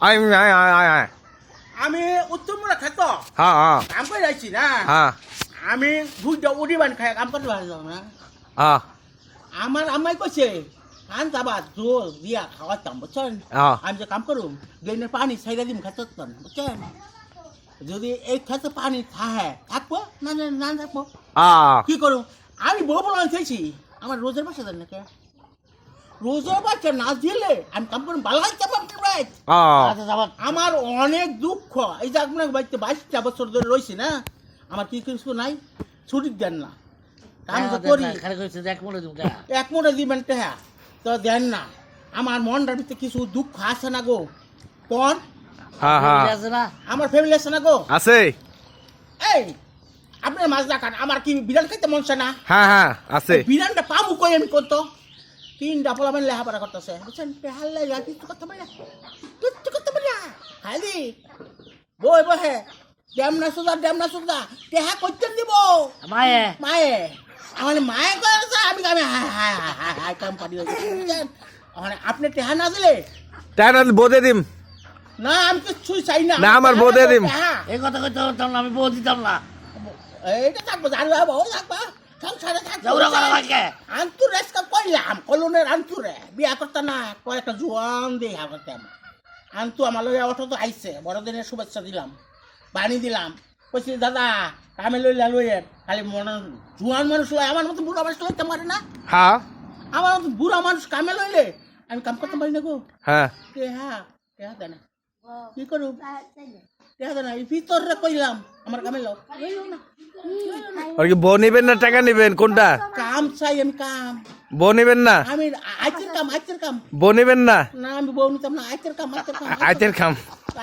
আয় আয় আয় আয় আয় আমি উত্তমরা খাতো হ্যাঁ হ্যাঁ কাম করে যাচ্ছি না হ্যাঁ আমি দুইটা উড়ি বান খাই কাম করতে পারলাম না হ্যাঁ আমার আম্মাই কইছে কান যাবা জোর দিয়া খাওয়াতাম বুঝছেন হ্যাঁ আমি যে কাম করুম ড্রেনের পানি ছাইড়া দিম খাইতাম বুঝছেন যদি এই খেতে পানি থাকবো না না না থাকবো কি করুম আমি বউ বলে চাইছি আমার রোজের বাসা দেন নাকি রোজের বাচ্চা না দিলে আমি কাম করুম বালাই চাপাম আমার অনেক দুঃখ এই যে আপনার বাড়িতে 22টা বছর ধরে রয়েছে না আমার কি কিছু নাই ছুটি দেন না কাম তো করি এক মোটা দিবেন টেহা তো দেন না আমার মনটার ভিতরে কিছু দুঃখ আছে না গো কোন আমার ফ্যামিলি আছে না গো আছে এই আপনার মাছ রাখান আমার কি বিরান খাইতে মন না হ্যাঁ হ্যাঁ আছে বিরানটা পাবো কই আমি করতো 3টা পোলা মানে লেহাপড়া করতেছে বুঝছেন হাল্লাই কিছু করতে পারে না কিচ্ছু করতে পারে না খালি বই বহে ডেমনা সুদা টেহা করতে দিব মায়ে আমার মায়ে করেছে আমি হাই কাম পারি বুঝছেন আপনি টেহা না দিলে টাকা না বোধে দিম না আমি কিচ্ছুই চাই না না আমার বোধে দিম এই কথা কইতে পারতাম না আমি বউ দিতাম না এইটা থাকবো জানবা বউ থাকবা সংসারে জৌরা করা লাগে আন্তরেস কা কইলাম কলনের আন্তুরে বিয়া করতে না কয়েকটা জোয়ান দিয়ে হা করতাম আন্তু আমার লইয়া অটো তো আইছে বড়দিনের শুভেচ্ছা দিলাম বাণী দিলাম কইছি দাদা কামে লইলা লইয়ের খালি মনে জোয়ান মানুষ লয় আমার মতো বুড়া মানুষ লইতে পারে না হ্যাঁ আমার মতো বুড়া মানুষ কামে লইলে আমি কাম করতে পারি না গো হ্যাঁ টেহা দেয় না কি করুম টেহা দেয় না এই ভিতরে কইলাম আমার কামে লও না আর কি বউ নিবেন না টাকা নিবেন কোনটা কাম চাই আমি কাম বউ নিবেন না আমি আইতের কাম বউ নিবেন না না আমি বউ নিতাম না আইতের কাম আইতের কাম